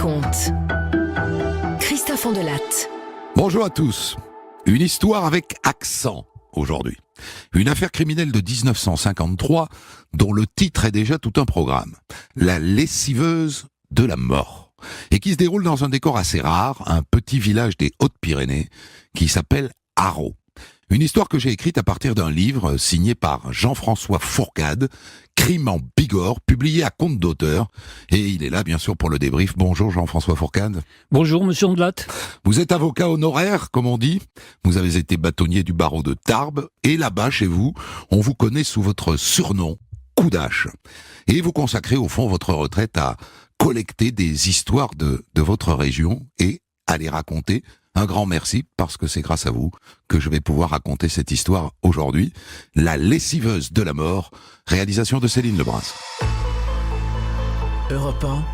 raconte. Christophe Ondelatte. Bonjour à tous. Une histoire avec accent aujourd'hui. Une affaire criminelle de 1953 dont le titre est déjà tout un programme. La lessiveuse de la mort. Et qui se déroule dans un décor assez rare, un petit village des Hautes-Pyrénées qui s'appelle Arreau. Une histoire que j'ai écrite à partir d'un livre signé par Jean-François Fourcade, Crime en Bigorre, publié à compte d'auteur. Et il est là, bien sûr, pour le débrief. Bonjour Jean-François Fourcade. Bonjour Monsieur Ondelatte. Vous êtes avocat honoraire, comme on dit. Vous avez été bâtonnier du barreau de Tarbes. Et là-bas, chez vous, on vous connaît sous votre surnom, Coup d'Hache. Et vous consacrez, au fond, votre retraite à collecter des histoires de votre région et à les raconter. Un grand merci, parce que c'est grâce à vous que je vais pouvoir raconter cette histoire aujourd'hui. La lessiveuse de la mort, réalisation de Céline Lebras. Europe 1,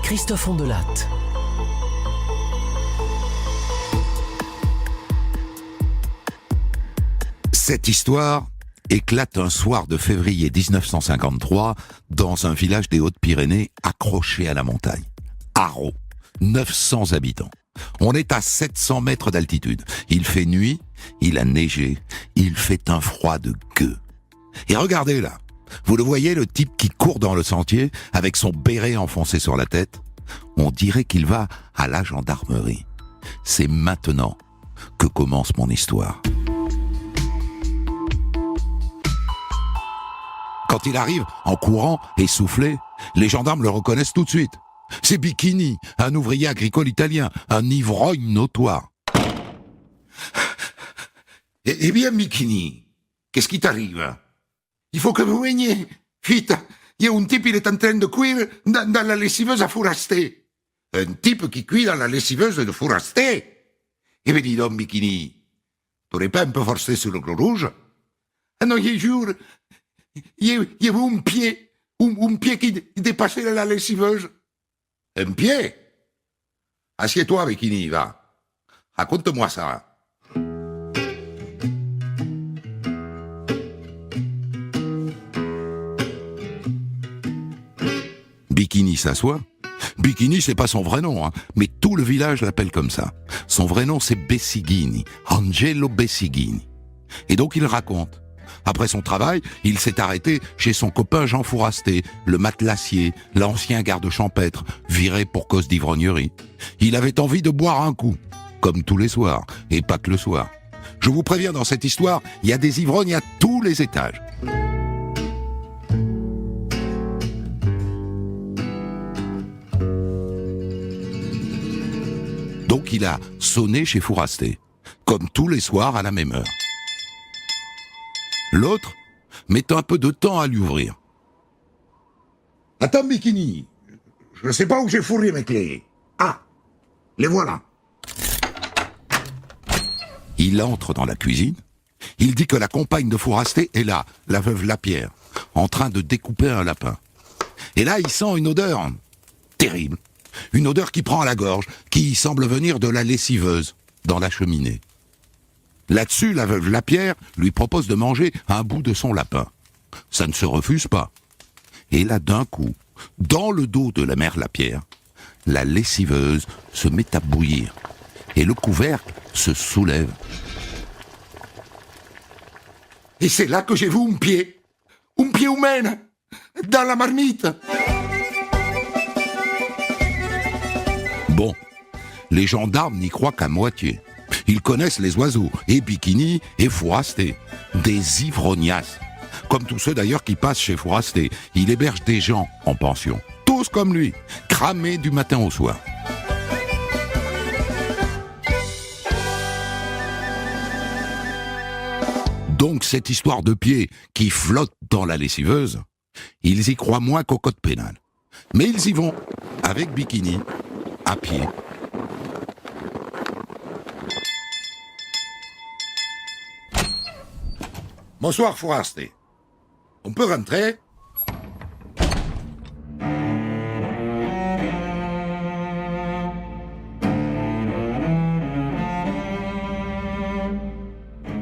Christophe Ondelatte. Cette histoire éclate un soir de février 1953 dans un village des Hautes-Pyrénées accroché à la montagne. Arreau, 900 habitants. On est à 700 mètres d'altitude. Il fait nuit, il a neigé, il fait un froid de gueux. Et regardez là, vous le voyez, le type qui court dans le sentier avec son béret enfoncé sur la tête? On dirait qu'il va à la gendarmerie. C'est maintenant que commence mon histoire. Quand il arrive, en courant, essoufflé, les gendarmes le reconnaissent tout de suite. C'est Bikini, un ouvrier agricole italien, un ivrogne notoire. Eh bien, Bikini, qu'est-ce qui t'arrive? Il faut que vous veniez. Vite, il y a un type, il est en train de cuire dans la lessiveuse à fourraster. Un type qui cuit dans la lessiveuse de fourraster? Eh bien, dis donc, Bikini, t'aurais pas un peu forcé sur le gros rouge? Ah non, je jure, il y avait un pied qui dépassait la lessiveuse. Un pied? Assieds-toi, Bikini, va. Raconte-moi ça. Bikini s'assoit. Bikini, c'est pas son vrai nom, hein, mais tout le village l'appelle comme ça. Son vrai nom, c'est Bessigini, Angelo Bessigini. Et donc il raconte. Après son travail, il s'est arrêté chez son copain Jean Fourasté, le matelassier, l'ancien garde champêtre, viré pour cause d'ivrognerie. Il avait envie de boire un coup, comme tous les soirs, et pas que le soir. Je vous préviens, dans cette histoire, il y a des ivrognes à tous les étages. Donc il a sonné chez Fourasté, comme tous les soirs à la même heure. L'autre met un peu de temps à lui ouvrir. Attends, Bikini, je ne sais pas où j'ai fourré mes clés. Ah, les voilà. Il entre dans la cuisine. Il dit que la compagne de Fourasté est là, la veuve Lapierre, en train de découper un lapin. Et là, il sent une odeur terrible. Une odeur qui prend à la gorge, qui semble venir de la lessiveuse, dans la cheminée. Là-dessus, la veuve Lapierre lui propose de manger un bout de son lapin. Ça ne se refuse pas. Et là, d'un coup, dans le dos de la mère Lapierre, la lessiveuse se met à bouillir. Et le couvercle se soulève. Et c'est là que j'ai vu un pied humain, dans la marmite. Bon, les gendarmes n'y croient qu'à moitié. Ils connaissent les oiseaux, et Bikini et Fourasté. Des ivrognaces. Comme tous ceux d'ailleurs qui passent chez Fourasté. Il héberge des gens en pension. Tous comme lui, cramés du matin au soir. Donc cette histoire de pied qui flotte dans la lessiveuse, ils y croient moins qu'au code pénal. Mais ils y vont, avec Bikini, à pied. Bonsoir, Fourasté. On peut rentrer?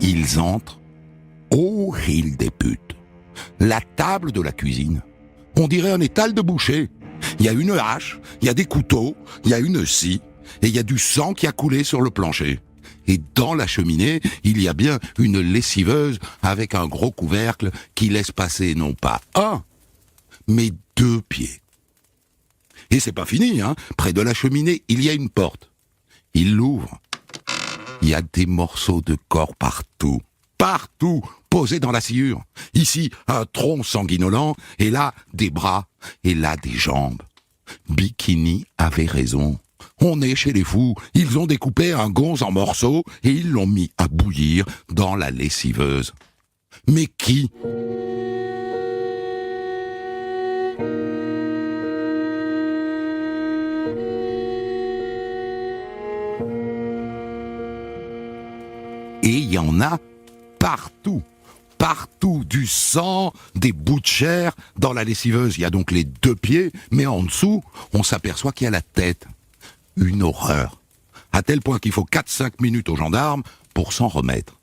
Ils entrent. Oh, il des putes. La table de la cuisine. On dirait un étal de boucher. Il y a une hache, il y a des couteaux, il y a une scie, et il y a du sang qui a coulé sur le plancher. Et dans la cheminée, il y a bien une lessiveuse avec un gros couvercle qui laisse passer non pas un, mais 2 pieds. Et c'est pas fini, hein. Près de la cheminée, il y a une porte. Il l'ouvre. Il y a des morceaux de corps partout. Partout, posés dans la sciure. Ici, un tronc sanguinolent, et là, des bras, et là, des jambes. Bikini avait raison. On est chez les fous. Ils ont découpé un gonze en morceaux et ils l'ont mis à bouillir dans la lessiveuse. Mais qui ? Et il y en a partout. Partout, du sang, des bouts de chair. Dans la lessiveuse, il y a donc les 2 pieds, mais en dessous, on s'aperçoit qu'il y a la tête. Une horreur. À tel point qu'il faut 4-5 minutes aux gendarmes pour s'en remettre.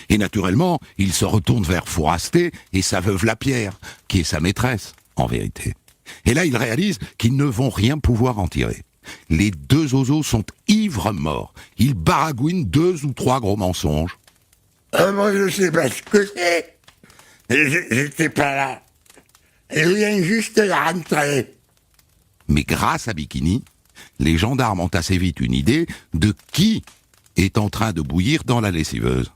Et naturellement, il se retourne vers Fourasté et sa veuve Lapierre, qui est sa maîtresse, en vérité. Et là, il réalise qu'ils ne vont rien pouvoir en tirer. Les 2 oiseaux sont ivres morts. Ils baragouinent 2 ou 3 gros mensonges. Moi, je sais pas ce que c'est. J'étais pas là. Je viens juste de rentrer. Mais grâce à Bikini, les gendarmes ont assez vite une idée de qui est en train de bouillir dans la lessiveuse.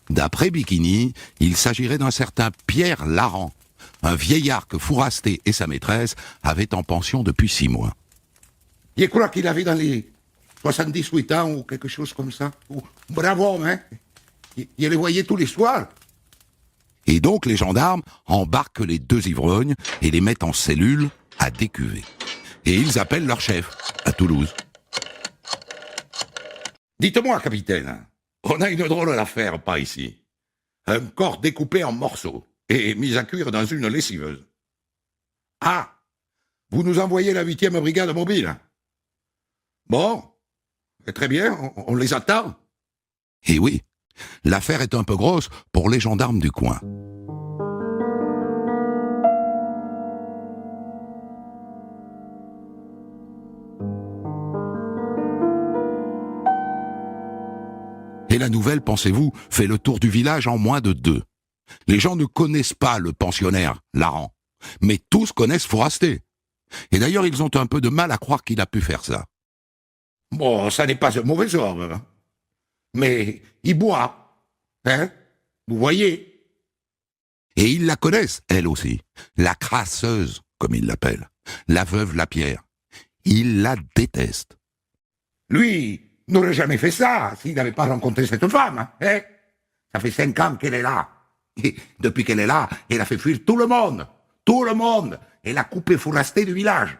D'après Bikini, il s'agirait d'un certain Pierre Laran, un vieillard que Fourasté et sa maîtresse avaient en pension depuis 6 mois. Je crois qu'il avait dans les 78 ans ou quelque chose comme ça. Bravo, hein. Il les voyait tous les soirs. Et donc les gendarmes embarquent les 2 ivrognes et les mettent en cellule à décuver. Et ils appellent leur chef, à Toulouse. Dites-moi, capitaine, on a une drôle d'affaire par ici. Un corps découpé en morceaux et mis à cuire dans une lessiveuse. Ah, vous nous envoyez la 8e brigade mobile. Bon, très bien, on les attend. Et oui, l'affaire est un peu grosse pour les gendarmes du coin. Et la nouvelle, pensez-vous, fait le tour du village en moins de 2. Les gens ne connaissent pas le pensionnaire, Laran, mais tous connaissent Fourasté. Et d'ailleurs, ils ont un peu de mal à croire qu'il a pu faire ça. Bon, ça n'est pas un mauvais homme. Mais il boit. Hein? Vous voyez? Et ils la connaissent, elle aussi. La crasseuse, comme ils l'appellent. La veuve Lapierre. Ils la détestent. Lui n'aurait jamais fait ça s'il n'avait pas rencontré cette femme. Hein? Ça fait 5 ans qu'elle est là. Et depuis qu'elle est là, elle a fait fuir tout le monde. Tout le monde. Elle a coupé Fourasté du village.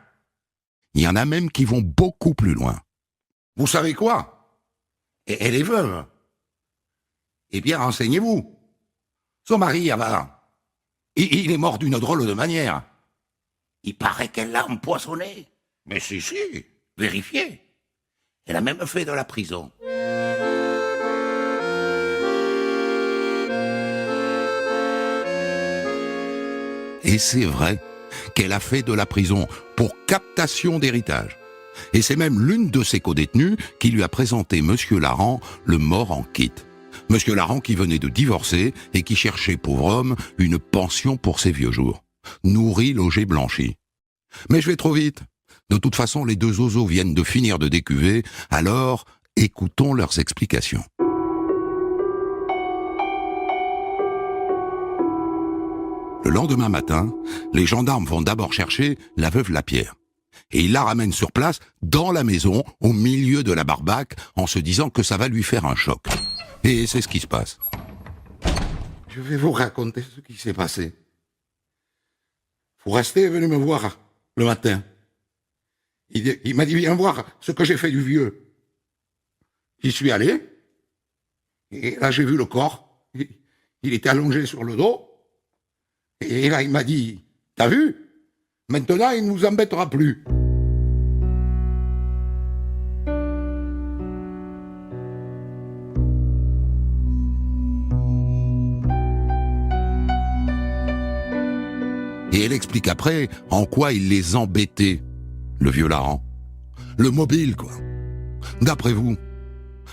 Il y en a même qui vont beaucoup plus loin. Vous savez quoi? Elle est veuve. Eh bien, renseignez-vous. Son mari, avant, il est mort d'une drôle de manière. Il paraît qu'elle l'a empoisonné. Mais si, vérifiez. Elle a même fait de la prison. Et c'est vrai qu'elle a fait de la prison pour captation d'héritage. Et c'est même l'une de ses codétenues qui lui a présenté Monsieur Laran, le mort en kit. Monsieur Laran qui venait de divorcer et qui cherchait, pauvre homme, une pension pour ses vieux jours. Nourri, logé, blanchi. Mais je vais trop vite. De toute façon, les 2 oiseaux viennent de finir de décuver, alors écoutons leurs explications. Le lendemain matin, les gendarmes vont d'abord chercher la veuve Lapierre. Et ils la ramènent sur place, dans la maison, au milieu de la barbaque, en se disant que ça va lui faire un choc. Et c'est ce qui se passe. Je vais vous raconter ce qui s'est passé. Fourasté est venu me voir le matin. Il m'a dit, viens voir ce que j'ai fait du vieux. J'y suis allé, et là j'ai vu le corps. Il était allongé sur le dos, et là il m'a dit, t'as vu? Maintenant il ne nous embêtera plus. Et elle explique après en quoi il les embêtait, le vieux Laran. Le mobile, quoi. D'après vous.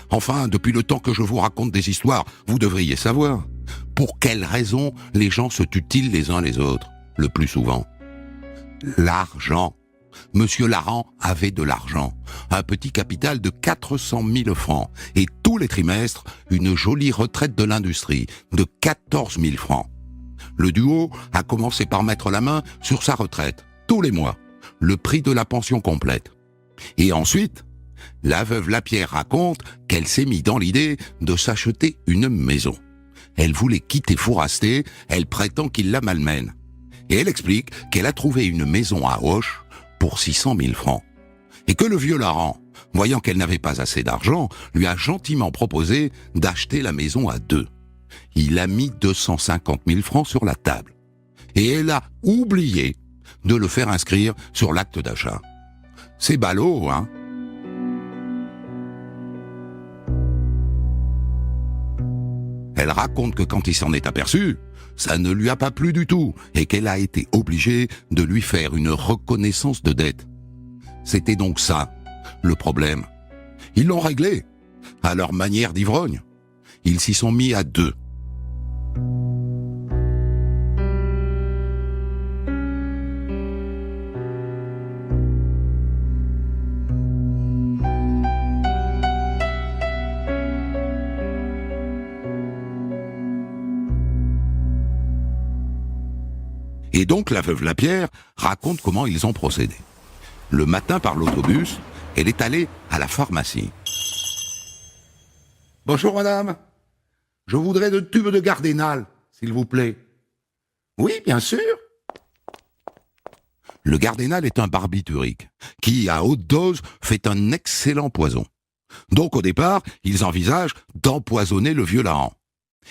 Enfin, depuis le temps que je vous raconte des histoires, vous devriez savoir. Pour quelles raisons les gens se tuent-ils les uns les autres, le plus souvent? L'argent. Monsieur Laran avait de l'argent, un petit capital de 400 000 francs, et tous les trimestres, une jolie retraite de l'industrie de 14 000 francs. Le duo a commencé par mettre la main sur sa retraite, tous les mois, le prix de la pension complète. Et ensuite, la veuve Lapierre raconte qu'elle s'est mise dans l'idée de s'acheter une maison. Elle voulait quitter Fourasté, elle prétend qu'il la malmène. Et elle explique qu'elle a trouvé une maison à Auch pour 600 000 francs. Et que le vieux Laran, voyant qu'elle n'avait pas assez d'argent, lui a gentiment proposé d'acheter la maison à deux. Il a mis 250 000 francs sur la table. Et elle a oublié de le faire inscrire sur l'acte d'achat. C'est ballot, hein? Elle raconte que quand il s'en est aperçu, ça ne lui a pas plu du tout et qu'elle a été obligée de lui faire une reconnaissance de dette. C'était donc ça, le problème. Ils l'ont réglé, à leur manière d'ivrogne. Ils s'y sont mis à deux. Et donc la veuve Lapierre raconte comment ils ont procédé. Le matin par l'autobus, elle est allée à la pharmacie. « Bonjour madame, je voudrais 2 tubes de Gardénal, s'il vous plaît. »« Oui, bien sûr. » Le Gardénal est un barbiturique qui, à haute dose, fait un excellent poison. Donc au départ, ils envisagent d'empoisonner le vieux Laran.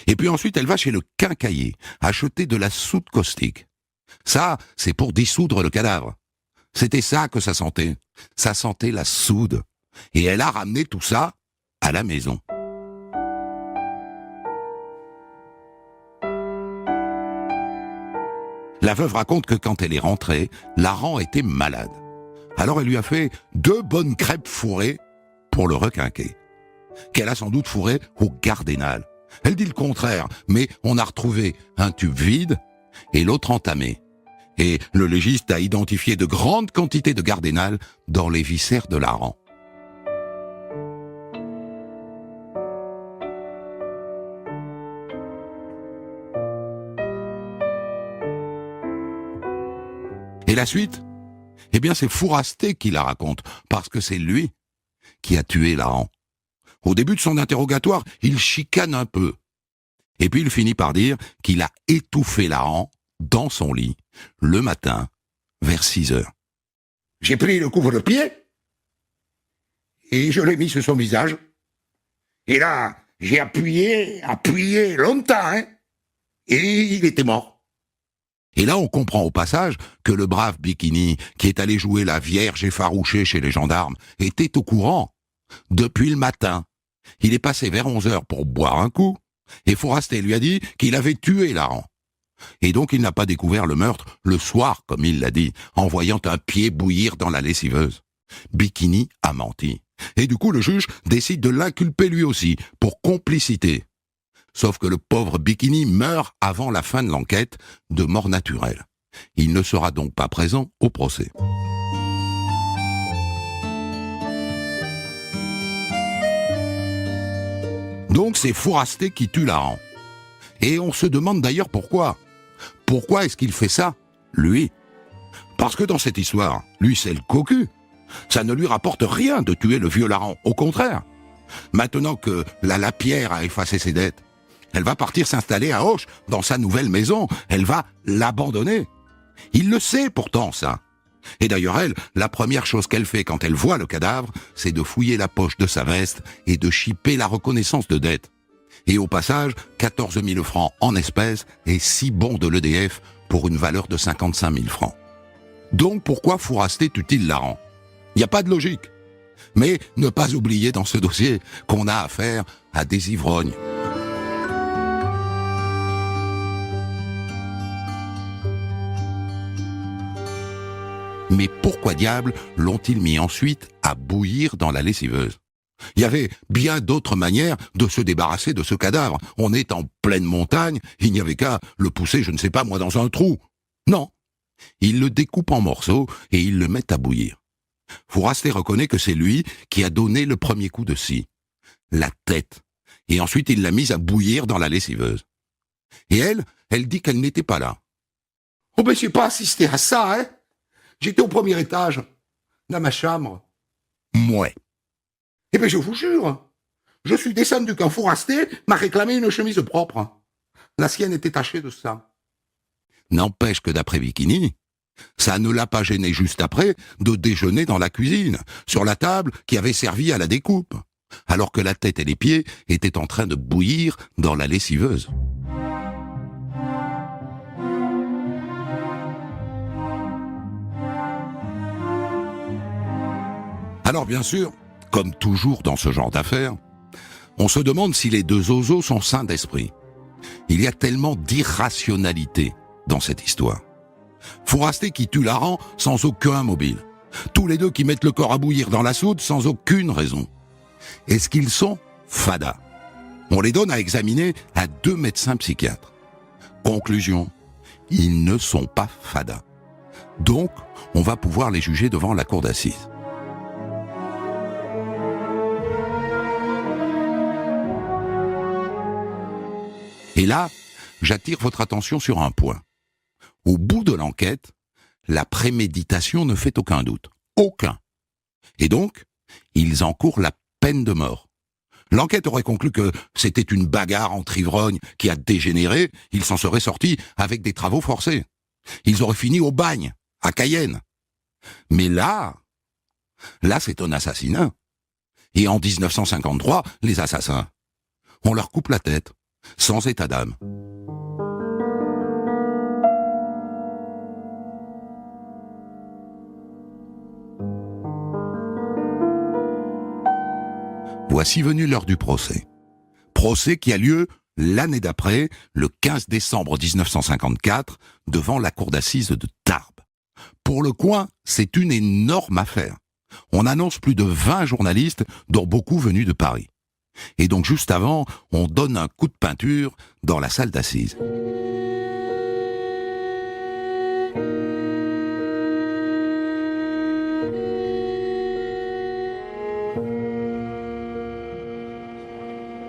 Et puis ensuite, elle va chez le quincaillier acheter de la soude caustique. Ça, c'est pour dissoudre le cadavre. C'était ça que ça sentait. Ça sentait la soude. Et elle a ramené tout ça à la maison. La veuve raconte que quand elle est rentrée, Laran était malade. Alors elle lui a fait 2 bonnes crêpes fourrées pour le requinquer. Qu'elle a sans doute fourré au Gardénal. Elle dit le contraire, mais on a retrouvé un tube vide et l'autre entamé. Et le légiste a identifié de grandes quantités de Gardénal dans les viscères de Laran. Et la suite? Eh bien, c'est Fourasté qui la raconte, parce que c'est lui qui a tué Laran. Au début de son interrogatoire, il chicane un peu. Et puis il finit par dire qu'il a étouffé Laran dans son lit, le matin, vers 6 heures. J'ai pris le couvre-pied et je l'ai mis sur son visage. Et là, j'ai appuyé longtemps, hein, et il était mort. Et là, on comprend au passage que le brave Bikini, qui est allé jouer la vierge effarouchée chez les gendarmes, était au courant. Depuis le matin, il est passé vers 11 heures pour boire un coup, et Fourasté lui a dit qu'il avait tué Laran. Et donc il n'a pas découvert le meurtre le soir, comme il l'a dit, en voyant un pied bouillir dans la lessiveuse. Bikini a menti. Et du coup, le juge décide de l'inculper lui aussi, pour complicité. Sauf que le pauvre Bikini meurt avant la fin de l'enquête, de mort naturelle. Il ne sera donc pas présent au procès. Donc c'est Fourasté qui tue Laran. Et on se demande d'ailleurs pourquoi. Pourquoi est-ce qu'il fait ça, lui? Parce que dans cette histoire, lui c'est le cocu. Ça ne lui rapporte rien de tuer le vieux Laran, au contraire. Maintenant que la Lapierre a effacé ses dettes, elle va partir s'installer à Auch, dans sa nouvelle maison. Elle va l'abandonner. Il le sait pourtant, ça. Et d'ailleurs, elle, la première chose qu'elle fait quand elle voit le cadavre, c'est de fouiller la poche de sa veste et de chipper la reconnaissance de dette. Et au passage, 14 000 francs en espèces et 6 bons de l'EDF pour une valeur de 55 000 francs. Donc pourquoi Fourasté tue-t-il Laran? Il n'y a pas de logique. Mais ne pas oublier dans ce dossier qu'on a affaire à des ivrognes. Mais pourquoi diable l'ont-ils mis ensuite à bouillir dans la lessiveuse? Il y avait bien d'autres manières de se débarrasser de ce cadavre. On est en pleine montagne, il n'y avait qu'à le pousser, je ne sais pas moi, dans un trou. Non. Ils le découpent en morceaux et ils le mettent à bouillir. Fouraster reconnaît que c'est lui qui a donné le premier coup de scie. La tête. Et ensuite il l'a mise à bouillir dans la lessiveuse. Et elle dit qu'elle n'était pas là. Oh ben j'ai pas assisté à ça, hein. J'étais au premier étage, dans ma chambre. Mouais. Eh ben je vous jure, je suis descendu quand Fouraster m'a réclamé une chemise propre. La sienne était tachée de sang. N'empêche que d'après Bikini, ça ne l'a pas gêné juste après de déjeuner dans la cuisine, sur la table qui avait servi à la découpe, alors que la tête et les pieds étaient en train de bouillir dans la lessiveuse. Alors bien sûr, comme toujours dans ce genre d'affaires, on se demande si les deux zozos sont sains d'esprit. Il y a tellement d'irrationalité dans cette histoire. Fouraster qui tue Laran sans aucun mobile. Tous les deux qui mettent le corps à bouillir dans la soude sans aucune raison. Est-ce qu'ils sont fadas? On les donne à examiner à 2 médecins psychiatres. Conclusion, ils ne sont pas fadas. Donc, on va pouvoir les juger devant la cour d'assises. Et là, j'attire votre attention sur un point. Au bout de l'enquête, la préméditation ne fait aucun doute. Aucun. Et donc, ils encourent la peine de mort. L'enquête aurait conclu que c'était une bagarre entre ivrognes qui a dégénéré, ils s'en seraient sortis avec des travaux forcés. Ils auraient fini au bagne, à Cayenne. Mais là, c'est un assassinat. Et en 1953, les assassins, on leur coupe la tête. Sans état d'âme. Voici venue l'heure du procès. Procès qui a lieu l'année d'après, le 15 décembre 1954, devant la cour d'assises de Tarbes. Pour le coin, c'est une énorme affaire. On annonce plus de 20 journalistes, dont beaucoup venus de Paris. Et donc juste avant, on donne un coup de peinture dans la salle d'assises.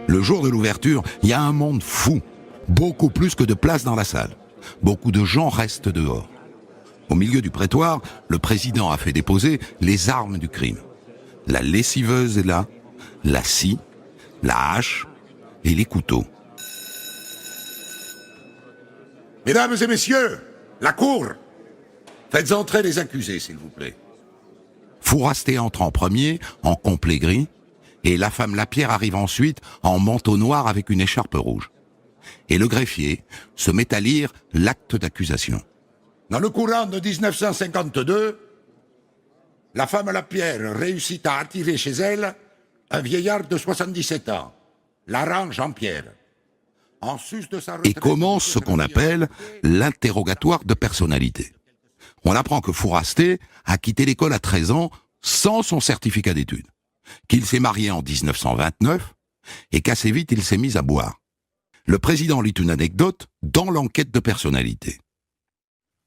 Le jour de l'ouverture, il y a un monde fou, beaucoup plus que de place dans la salle. Beaucoup de gens restent dehors. Au milieu du prétoire, le président a fait déposer les armes du crime. La lessiveuse est là, la scie, la hache et les couteaux. Mesdames et messieurs, la cour, faites entrer les accusés, s'il vous plaît. Fouraster entre en premier, en complet gris, et la femme Lapierre arrive ensuite en manteau noir avec une écharpe rouge. Et le greffier se met à lire l'acte d'accusation. Dans le courant de 1952, la femme Lapierre réussit à attirer chez elle un vieillard de 77 ans, Laran Jean-Pierre. En sus de sa retraite, et commence ce qu'on appelle l'interrogatoire de personnalité. On apprend que Fouraster a quitté l'école à 13 ans sans son certificat d'études, qu'il s'est marié en 1929 et qu'assez vite il s'est mis à boire. Le président lit une anecdote dans l'enquête de personnalité.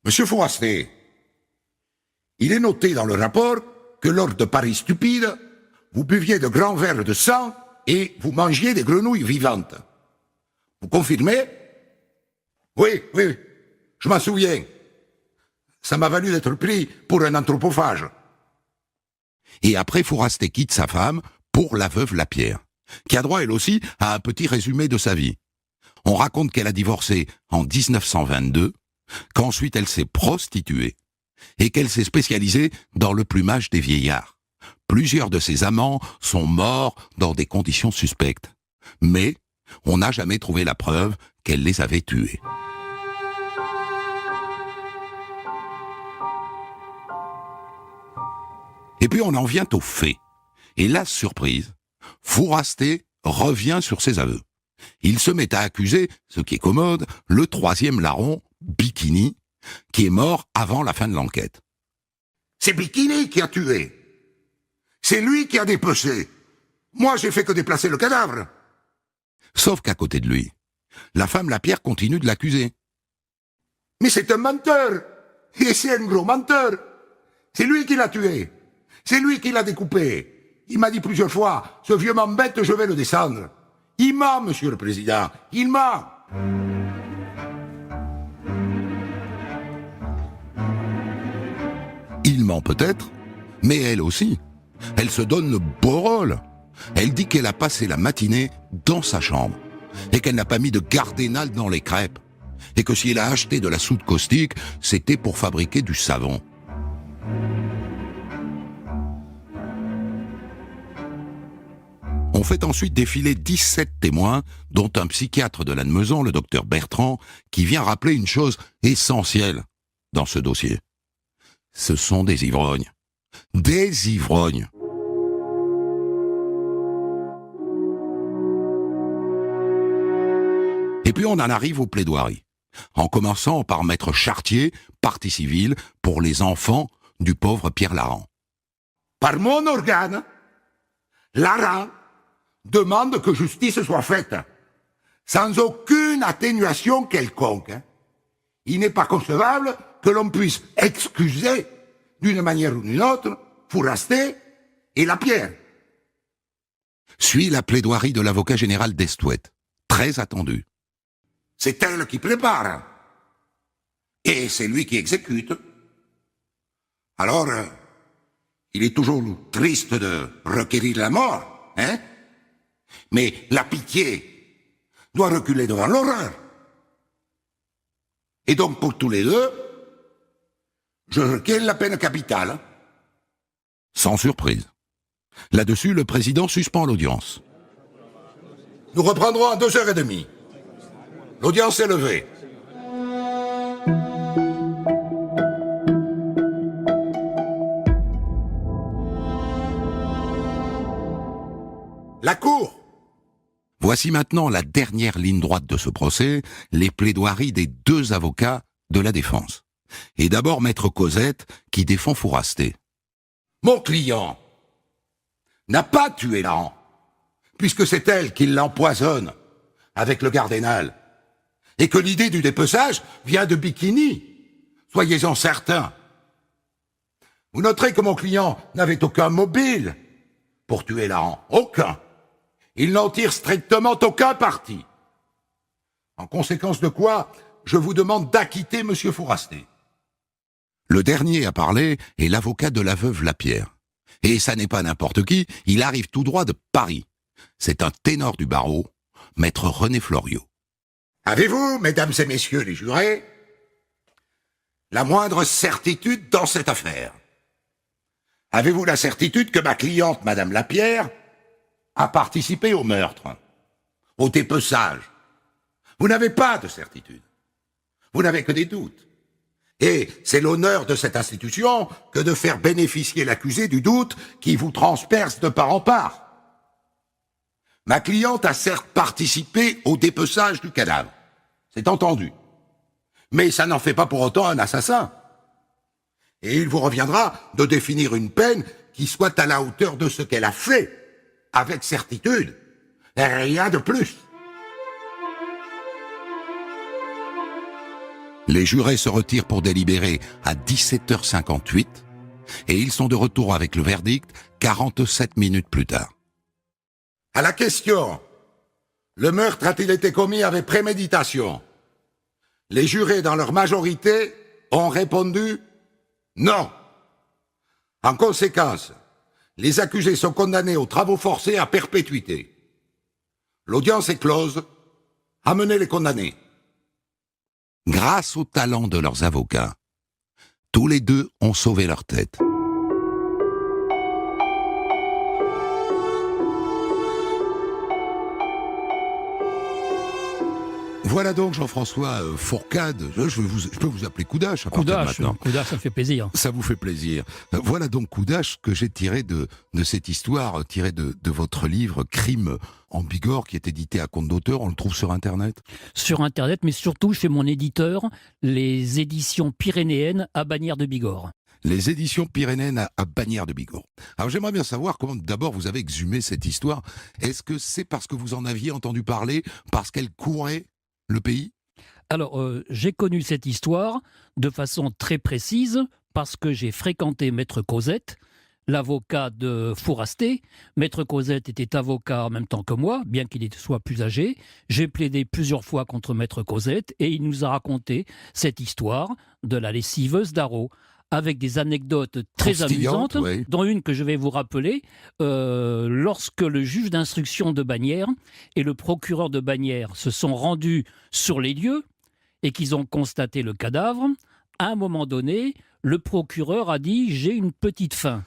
Monsieur Fouraster, il est noté dans le rapport que lors de Paris Stupide, vous buviez de grands verres de sang et vous mangiez des grenouilles vivantes. Vous confirmez? Oui, je m'en souviens. Ça m'a valu d'être pris pour un anthropophage. Et après, Fouraster quitte sa femme pour la veuve Lapierre, qui a droit elle aussi à un petit résumé de sa vie. On raconte qu'elle a divorcé en 1922, qu'ensuite elle s'est prostituée, et qu'elle s'est spécialisée dans le plumage des vieillards. Plusieurs de ses amants sont morts dans des conditions suspectes. Mais on n'a jamais trouvé la preuve qu'elle les avait tués. Et puis on en vient aux faits. Et la surprise, Fouraster revient sur ses aveux. Il se met à accuser, ce qui est commode, le troisième larron, Bikini, qui est mort avant la fin de l'enquête. C'est Bikini qui a tué. C'est lui qui a dépecé. Moi, j'ai fait que déplacer le cadavre. Sauf qu'à côté de lui, la femme Lapierre continue de l'accuser. Mais c'est un menteur. Et c'est un gros menteur. C'est lui qui l'a tué. C'est lui qui l'a découpé. Il m'a dit plusieurs fois, ce vieux m'embête, je vais le descendre. Il ment, monsieur le président. Il ment. Il ment peut-être, mais elle aussi. Elle se donne le beau rôle. Elle dit qu'elle a passé la matinée dans sa chambre et qu'elle n'a pas mis de gardénal dans les crêpes et que si elle a acheté de la soude caustique, c'était pour fabriquer du savon. On fait ensuite défiler 17 témoins, dont un psychiatre de Lannemezan, le docteur Bertrand, qui vient rappeler une chose essentielle dans ce dossier. Ce sont des ivrognes. Des ivrognes. Et puis on en arrive aux plaidoiries, en commençant par Maître Chartier, partie civile, pour les enfants du pauvre Pierre Laran. Par mon organe, Laran demande que justice soit faite, sans aucune atténuation quelconque. Il n'est pas concevable que l'on puisse excuser, d'une manière ou d'une autre, Fourasté et Lapierre. Suit la plaidoirie de l'avocat général d'Estouette, très attendue. C'est elle qui prépare. Et c'est lui qui exécute. Alors, il est toujours triste de requérir la mort, hein? Mais la pitié doit reculer devant l'horreur. Et donc, pour tous les deux, je requiers la peine capitale. Sans surprise. Là-dessus, le président suspend l'audience. Nous reprendrons à 2h30. L'audience est levée. La Cour. Voici maintenant la dernière ligne droite de ce procès, les plaidoiries des deux avocats de la défense. Et d'abord Maître Cosette, qui défend Fourasté. Mon client n'a pas tué Laran, puisque c'est elle qui l'empoisonne avec le gardénal, et que l'idée du dépeçage vient de Bikini. Soyez-en certains. Vous noterez que mon client n'avait aucun mobile pour tuer Laran. Aucun. Il n'en tire strictement aucun parti. En conséquence de quoi, je vous demande d'acquitter monsieur Fourasté. Le dernier à parler est l'avocat de la veuve Lapierre. Et ça n'est pas n'importe qui, il arrive tout droit de Paris. C'est un ténor du barreau, maître René Floriot. Avez-vous, mesdames et messieurs les jurés, la moindre certitude dans cette affaire? Avez-vous la certitude que ma cliente, madame Lapierre, a participé au meurtre, au dépeçage? Vous n'avez pas de certitude. Vous n'avez que des doutes. Et c'est l'honneur de cette institution que de faire bénéficier l'accusé du doute qui vous transperce de part en part. Ma cliente a certes participé au dépeçage du cadavre. C'est entendu. Mais ça n'en fait pas pour autant un assassin. Et il vous reviendra de définir une peine qui soit à la hauteur de ce qu'elle a fait, avec certitude. Et rien de plus. Les jurés se retirent pour délibérer à 17h58 et ils sont de retour avec le verdict 47 minutes plus tard. À la question, le meurtre a-t-il été commis avec préméditation? Les jurés, dans leur majorité, ont répondu non. En conséquence, les accusés sont condamnés aux travaux forcés à perpétuité. L'audience est close. Amenez les condamnés. Grâce au talent de leurs avocats, tous les deux ont sauvé leur tête. Voilà donc Jean-François Fourcade, je peux vous appeler Coudache à partir de maintenant. Coudache, ça me fait plaisir. Ça vous fait plaisir. Voilà donc Coudache que j'ai tiré de cette histoire, tiré de votre livre Crime en Bigorre qui est édité à compte d'auteur. On le trouve sur Internet? Sur Internet, mais surtout chez mon éditeur, les éditions pyrénéennes à Bagnères de Bigorre. les éditions Pyrénéennes à Bagnères de Bigorre. Alors j'aimerais bien savoir comment d'abord vous avez exhumé cette histoire. Est-ce que c'est parce que vous en aviez entendu parler, parce qu'elle courait le pays ? Alors, j'ai connu cette histoire de façon très précise parce que j'ai fréquenté Maître Cosette, l'avocat de Fourasté. Maître Cosette était avocat en même temps que moi, bien qu'il soit plus âgé. J'ai plaidé plusieurs fois contre Maître Cosette et il nous a raconté cette histoire de la lessiveuse d'Arreau, avec des anecdotes très Croustillantes, amusantes, oui. dont une que je vais vous rappeler. Lorsque le juge d'instruction de Bagnères et le procureur de Bagnères se sont rendus sur les lieux et qu'ils ont constaté le cadavre, à un moment donné, le procureur a dit « j'ai une petite faim ».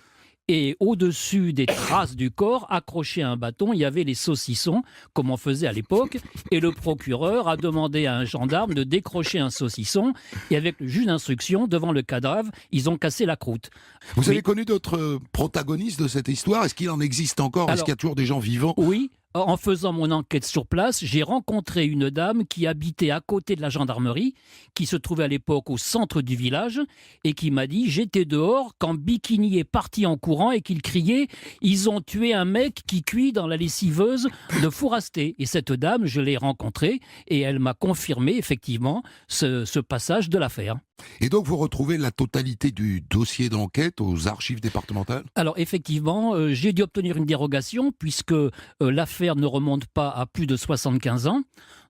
Et au-dessus des traces du corps, accroché à un bâton, il y avait les saucissons, comme on faisait à l'époque. Et le procureur a demandé à un gendarme de décrocher un saucisson. Et avec le juge d'instruction, devant le cadavre, ils ont cassé la croûte. Vous Mais- avez connu d'autres protagonistes de cette histoire ? Est-ce qu'il en existe encore ? Est-ce Alors- qu'il y a toujours des gens vivants ? Oui, en faisant mon enquête sur place, j'ai rencontré une dame qui habitait à côté de la gendarmerie, qui se trouvait à l'époque au centre du village, et qui m'a dit « J'étais dehors quand Bikini est parti en courant et qu'il criait « Ils ont tué un mec qui cuit dans la lessiveuse de Fourasté ». Et cette dame, je l'ai rencontrée, et elle m'a confirmé effectivement ce passage de l'affaire. Et donc vous retrouvez la totalité du dossier d'enquête aux archives départementales ? Alors effectivement, j'ai dû obtenir une dérogation puisque l'affaire ne remonte pas à plus de 75 ans.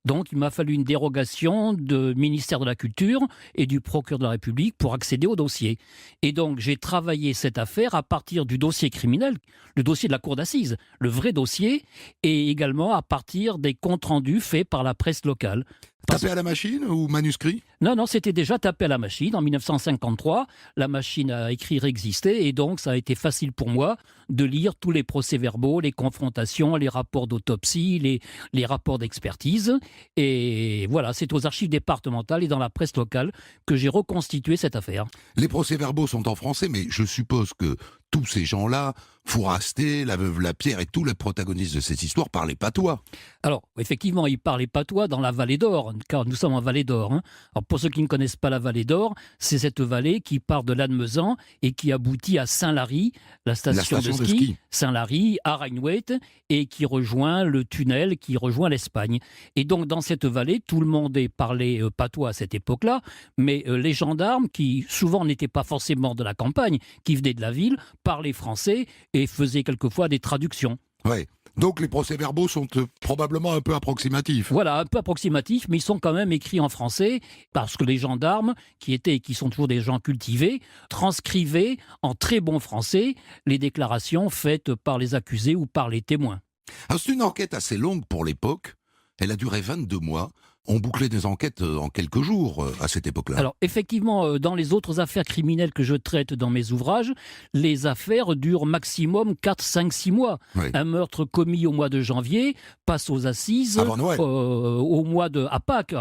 Donc il m'a fallu une dérogation du ministère de la Culture et du procureur de la République pour accéder au dossier. Et donc j'ai travaillé cette affaire à partir du dossier criminel, le dossier de la cour d'assises, le vrai dossier, et également à partir des comptes rendus faits par la presse locale. Tapé à la machine ou manuscrit ? Non, c'était déjà tapé à la machine. En 1953, la machine à écrire existait et donc ça a été facile pour moi de lire tous les procès-verbaux, les confrontations, les rapports d'autopsie, les rapports d'expertise. Et voilà, c'est aux archives départementales et dans la presse locale que j'ai reconstitué cette affaire. Les procès-verbaux sont en français, mais je suppose que tous ces gens-là, Fourasté, la veuve Lapierre et tous les protagonistes de cette histoire parlaient patois. Alors, effectivement, il parlait patois dans la vallée d'Or, car nous sommes en vallée d'Or. Alors, pour ceux qui ne connaissent pas la vallée d'Or, c'est cette vallée qui part de Lannemezan et qui aboutit à Saint-Lary, la station de ski. Saint-Lary, à Reinweit, et qui rejoint le tunnel, qui rejoint l'Espagne. Et donc, dans cette vallée, tout le monde parlait patois à cette époque-là, mais les gendarmes, qui souvent n'étaient pas forcément de la campagne, qui venaient de la ville, parlaient français et faisaient quelquefois des traductions. Ouais. Donc les procès-verbaux sont probablement un peu approximatifs. Voilà, un peu approximatifs, mais ils sont quand même écrits en français, parce que les gendarmes, qui sont toujours des gens cultivés, transcrivaient en très bon français les déclarations faites par les accusés ou par les témoins. Alors, c'est une enquête assez longue pour l'époque. Elle a duré 22 mois. On bouclait des enquêtes en quelques jours à cette époque-là. Alors, effectivement, dans les autres affaires criminelles que je traite dans mes ouvrages, les affaires durent maximum 4, 5, 6 mois. Oui. Un meurtre commis au mois de janvier passe aux assises Avant Noël. au mois à Pâques,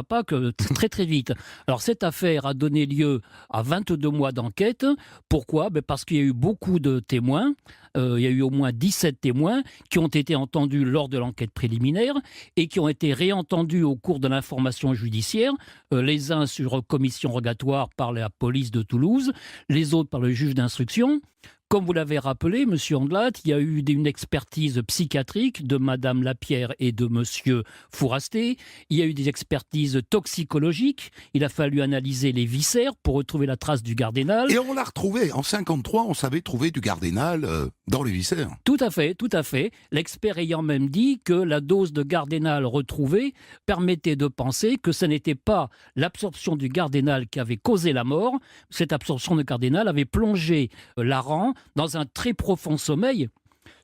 très très vite. Alors, cette affaire a donné lieu à 22 mois d'enquête. Pourquoi ? Parce qu'il y a eu beaucoup de témoins. Il y a eu au moins 17 témoins qui ont été entendus lors de l'enquête préliminaire et qui ont été réentendus au cours de l'information judiciaire, les uns sur commission rogatoire par la police de Toulouse, les autres par le juge d'instruction. Comme vous l'avez rappelé, Monsieur Andelat, il y a eu une expertise psychiatrique de Madame Lapierre et de Monsieur Fourasté. Il y a eu des expertises toxicologiques. Il a fallu analyser les viscères pour retrouver la trace du gardénal. Et on l'a retrouvé. En 53, on savait trouver du gardénal dans les viscères. Tout à fait, tout à fait. L'expert ayant même dit que la dose de gardénal retrouvée permettait de penser que ce n'était pas l'absorption du gardénal qui avait causé la mort. Cette absorption de gardénal avait plongé Laran dans un très profond sommeil,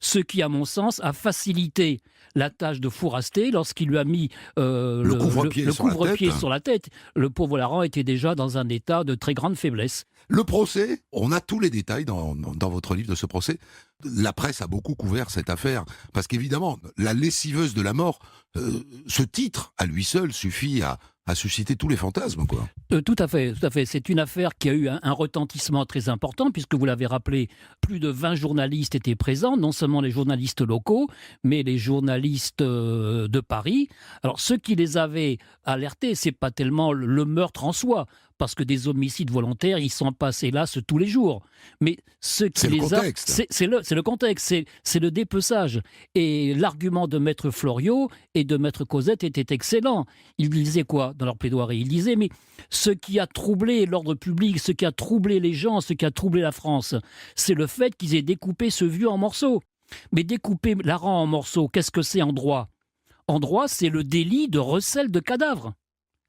ce qui, à mon sens, a facilité la tâche de Fourasté lorsqu'il lui a mis le couvre-pied sur la tête. Le pauvre Laran était déjà dans un état de très grande faiblesse. Le procès, on a tous les détails dans votre livre de ce procès. La presse a beaucoup couvert cette affaire, parce qu'évidemment, la lessiveuse de la mort, ce titre, à lui seul, suffit à susciter tous les fantasmes, quoi. Tout à fait, tout à fait. C'est une affaire qui a eu un retentissement très important, puisque vous l'avez rappelé, plus de 20 journalistes étaient présents, non seulement les journalistes locaux, mais les journalistes de Paris. Alors, ceux qui les avaient alertés, c'est pas tellement le meurtre en soi, parce que des homicides volontaires, ils s'en passent hélas tous les jours. Mais ce qui C'est le les a, contexte. c'est le contexte, c'est le dépeçage. Et l'argument de Maître Floriot et de Maître Cosette était excellent. Ils disaient quoi dans leur plaidoirie? Ils disaient, mais ce qui a troublé l'ordre public, ce qui a troublé les gens, ce qui a troublé la France, c'est le fait qu'ils aient découpé ce vieux en morceaux. Mais découper Laran en morceaux, qu'est-ce que c'est en droit? En droit, c'est le délit de recel de cadavres.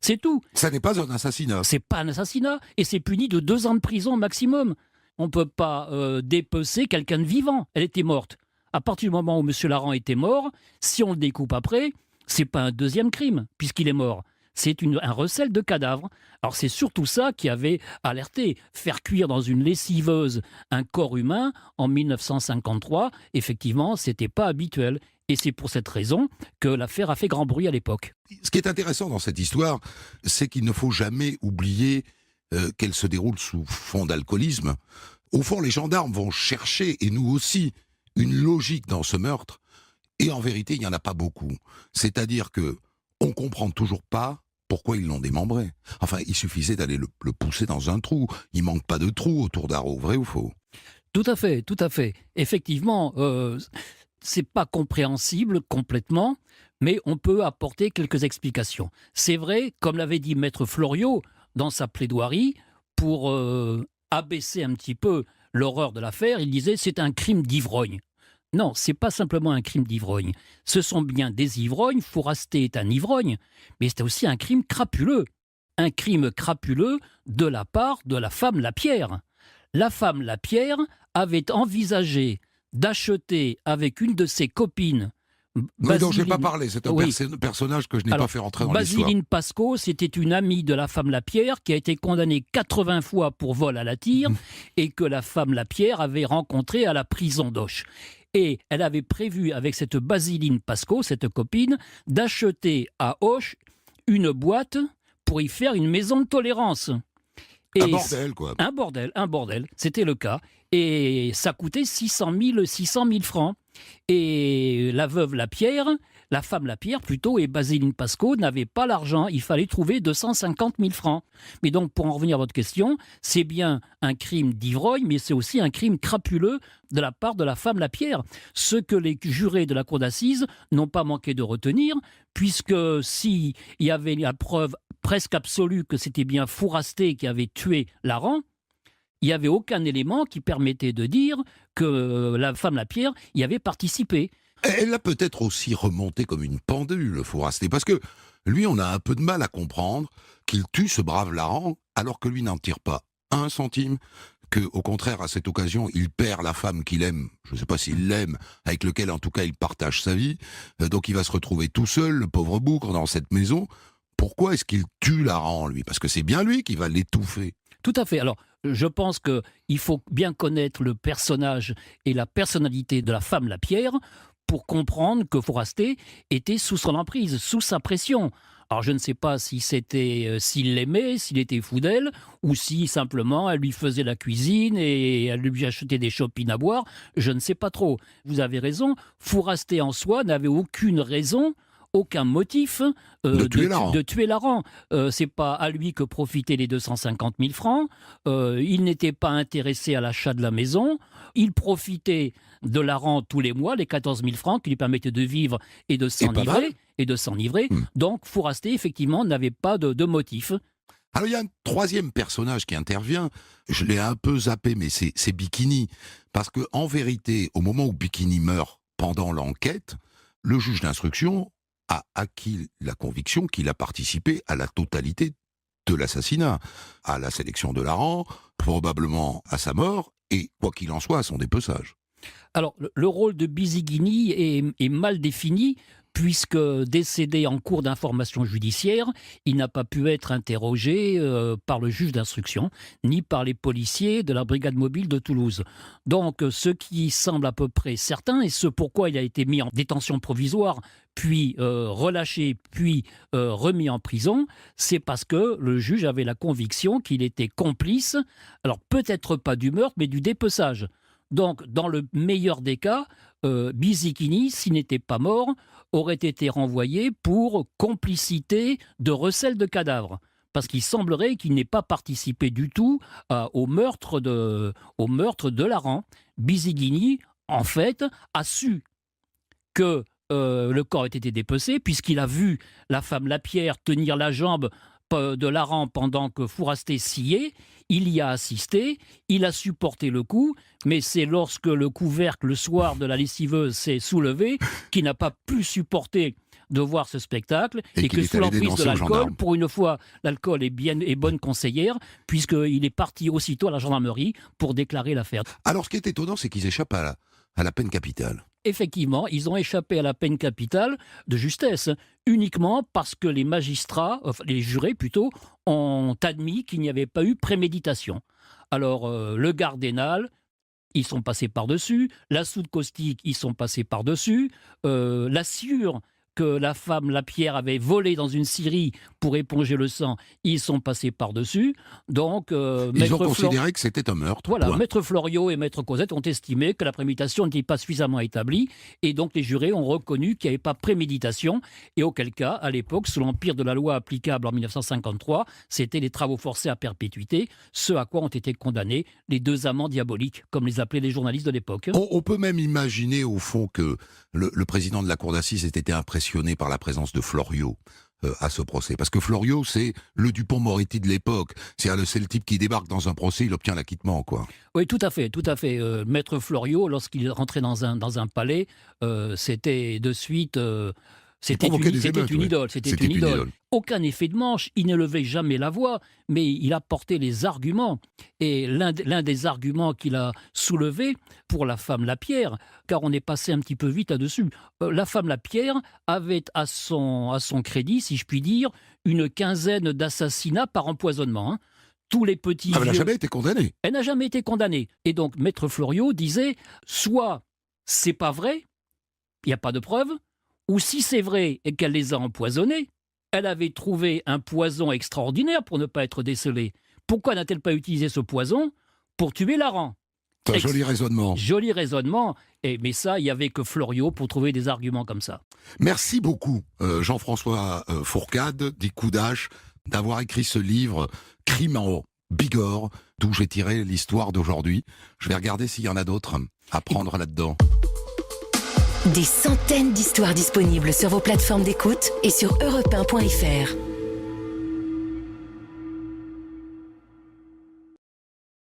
C'est tout. Ça n'est pas un assassinat. C'est pas un assassinat et c'est puni de 2 ans de prison maximum. On ne peut pas dépecer quelqu'un de vivant. Elle était morte. À partir du moment où M. Laran était mort, si on le découpe après, c'est pas un deuxième crime puisqu'il est mort. C'est un recel de cadavres. Alors c'est surtout ça qui avait alerté. Faire cuire dans une lessiveuse un corps humain en 1953, effectivement, c'était pas habituel. Et c'est pour cette raison que l'affaire a fait grand bruit à l'époque. Ce qui est intéressant dans cette histoire, c'est qu'il ne faut jamais oublier qu'elle se déroule sous fond d'alcoolisme. Au fond, les gendarmes vont chercher, et nous aussi, une logique dans ce meurtre. Et en vérité, il n'y en a pas beaucoup. C'est-à-dire que on comprend toujours pas pourquoi ils l'ont démembré. Enfin, il suffisait d'aller le pousser dans un trou. Il manque pas de trou autour d'Arro, vrai ou faux? Tout à fait, tout à fait. Effectivement, c'est pas compréhensible complètement, mais on peut apporter quelques explications. C'est vrai, comme l'avait dit Maître Floriot dans sa plaidoirie, pour abaisser un petit peu l'horreur de l'affaire, il disait c'est un crime d'ivrogne. Non, c'est pas simplement un crime d'ivrogne. Ce sont bien des ivrognes. Fourasté est un ivrogne, mais c'est aussi un crime crapuleux. Un crime crapuleux de la part de la femme Lapierre. La femme Lapierre avait envisagé d'acheter avec une de ses copines, Mais dont je n'ai pas parlé, c'est un personnage que je n'ai pas fait rentrer dans l'histoire. Basiline Pasco, c'était une amie de la femme Lapierre qui a été condamnée 80 fois pour vol à la tire et que la femme Lapierre avait rencontrée à la prison d'Auch. Et elle avait prévu avec cette Basiline Pasco, cette copine, d'acheter à Auch une boîte pour y faire une maison de tolérance. Et un bordel, quoi. Un bordel, c'était le cas. Et ça coûtait 600 000 francs. Et la veuve Lapierre, la femme Lapierre plutôt, et Basiline Pasco n'avaient pas l'argent. Il fallait trouver 250 000 francs. Mais donc, pour en revenir à votre question, c'est bien un crime d'ivrogne, mais c'est aussi un crime crapuleux de la part de la femme Lapierre. Ce que les jurés de la cour d'assises n'ont pas manqué de retenir, puisque s'il y avait la preuve presque absolue que c'était bien Fourasté qui avait tué Laran, il n'y avait aucun élément qui permettait de dire que la femme Lapierre y avait participé. Elle a peut-être aussi remonté comme une pendule, Fourasté, parce que lui, on a un peu de mal à comprendre qu'il tue ce brave Laran, alors que lui n'en tire pas un centime, que, au contraire, à cette occasion, il perd la femme qu'il aime, je ne sais pas s'il l'aime, avec lequel, en tout cas, il partage sa vie, donc il va se retrouver tout seul, le pauvre bougre, dans cette maison. Pourquoi est-ce qu'il tue Laran, lui? Parce que c'est bien lui qui va l'étouffer. Tout à fait. Alors, je pense qu'il faut bien connaître le personnage et la personnalité de la femme Lapierre pour comprendre que Fourasté était sous son emprise, sous sa pression. Alors je ne sais pas si s'il l'aimait, s'il était fou d'elle, ou si simplement elle lui faisait la cuisine et elle lui achetait des chopines à boire. Je ne sais pas trop. Vous avez raison, Fourasté en soi n'avait aucune raison, aucun motif de tuer Laran. C'est pas à lui que profitaient les 250 000 francs. Il n'était pas intéressé à l'achat de la maison. Il profitait de Laran tous les mois, les 14 000 francs qui lui permettaient de vivre et de s'enivrer. Donc Fourasté, effectivement, n'avait pas de motif. Alors il y a un troisième personnage qui intervient, je l'ai un peu zappé, mais c'est Bikini. Parce que en vérité, au moment où Bikini meurt pendant l'enquête, le juge d'instruction a acquis la conviction qu'il a participé à la totalité de l'assassinat, à la sélection de Laran, probablement à sa mort, et quoi qu'il en soit, à son dépeçage. Alors, le rôle de Biziguini est mal défini, puisque décédé en cours d'information judiciaire, il n'a pas pu être interrogé par le juge d'instruction, ni par les policiers de la brigade mobile de Toulouse. Donc, ce qui semble à peu près certain, et ce pourquoi il a été mis en détention provisoire, puis relâché, puis remis en prison, c'est parce que le juge avait la conviction qu'il était complice, alors peut-être pas du meurtre, mais du dépeçage. Donc, dans le meilleur des cas, Biziguini, s'il n'était pas mort, aurait été renvoyé pour complicité de recel de cadavres. parce qu'il semblerait qu'il n'ait pas participé du tout au meurtre de Laran. Bisighini, en fait, a su que le corps ait été dépecé, puisqu'il a vu la femme Lapierre tenir la jambe de Laran pendant que Fourasté sciait. Il y a assisté, il a supporté le coup, mais c'est lorsque le couvercle, le soir de la lessiveuse, s'est soulevé qu'il n'a pas pu supporter de voir ce spectacle et que sous l'emprise de l'alcool, pour une fois, l'alcool est bonne conseillère, puisqu'il est parti aussitôt à la gendarmerie pour déclarer l'affaire. Alors, ce qui est étonnant, c'est qu'ils échappent à la peine capitale. Effectivement, ils ont échappé à la peine capitale de justesse, uniquement parce que les magistrats, enfin les jurés plutôt, ont admis qu'il n'y avait pas eu préméditation. Alors, le Gardénal, ils sont passés par-dessus, la soude caustique, ils sont passés par-dessus, la sciure que la femme Lapierre avait volée dans une scierie pour éponger le sang, ils sont passés par-dessus. Donc, ils ont considéré que c'était un meurtre. Voilà, point. Maître Floriot et Maître Cosette ont estimé que la préméditation n'était pas suffisamment établie, et donc les jurés ont reconnu qu'il n'y avait pas préméditation, et auquel cas, à l'époque, sous l'empire de la loi applicable en 1953, c'était les travaux forcés à perpétuité, ce à quoi ont été condamnés les deux amants diaboliques, comme les appelaient les journalistes de l'époque. On peut même imaginer, au fond, que le président de la cour d'assises ait été impressionné par la présence de Floriot à ce procès. Parce que Floriot, c'est le Dupond-Moretti de l'époque. C'est le type qui débarque dans un procès, il obtient l'acquittement, quoi. Oui, tout à fait. Maître Floriot, lorsqu'il rentrait dans un palais, c'était de suite... C'était une idole. Aucun effet de manche, il ne levait jamais la voix, mais il apportait les arguments. Et l'un des arguments qu'il a soulevé pour la femme Lapierre, car on est passé un petit peu vite là-dessus, la femme Lapierre avait à son crédit, si je puis dire, une quinzaine d'assassinats par empoisonnement. Hein. Tous les petits... Elle n'a jamais été condamnée. Elle n'a jamais été condamnée. Et donc, Maître Floriot disait, soit c'est pas vrai, il n'y a pas de preuve, ou si c'est vrai et qu'elle les a empoisonnés, elle avait trouvé un poison extraordinaire pour ne pas être décelée. Pourquoi n'a-t-elle pas utilisé ce poison pour tuer Laran ? C'est un joli raisonnement. Joli raisonnement, mais ça, il n'y avait que Floriot pour trouver des arguments comme ça. Merci beaucoup, Jean-François Fourcade, dit Coudache, d'avoir écrit ce livre « Crime en Bigorre », d'où j'ai tiré l'histoire d'aujourd'hui. Je vais regarder s'il y en a d'autres à prendre là-dedans. Des centaines d'histoires disponibles sur vos plateformes d'écoute et sur europe1.fr.